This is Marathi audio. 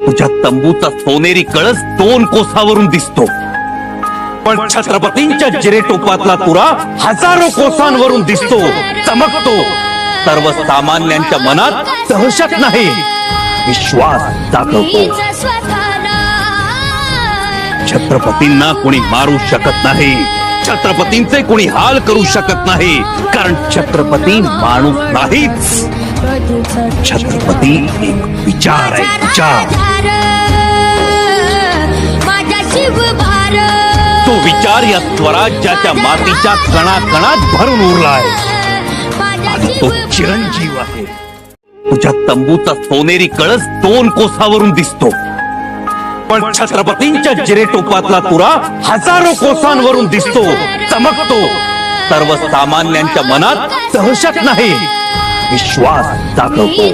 तुझ्या तंबूचा सोनेरी कळस 2 कोसावरून दिसतो, पण छत्रपतींच्या जिरेटोपातला तुरा हजारो कोसांवरून दिसतो, चमकतो. सर्वसामान्यांच्या मनात दहशत नाही, विश्वास जागवतो. छत्रपतींना कोणी मारू शकत नाही, छत्रपतींचे कोणी हाल करू शकत नाही, कारण छत्रपती माणूस नाहीच. छत्रपती एक विचार आहे, विचार. तो विचार या स्वराज्याच्या मातीच्या कणाकणात भरून उरलाय आणि तो चिरंजीव आहे. तुझ्या तंबूचा सोनेरी कळस 2 कोसावरून दिसतो, पण छत्रपतींच्या जिरेटोपातला तुरा हजारो कोसांवरून दिसतो, चमकतो. सर्वसामान्यांच्या मनात दहशत नाही, विश्वास जागवतो.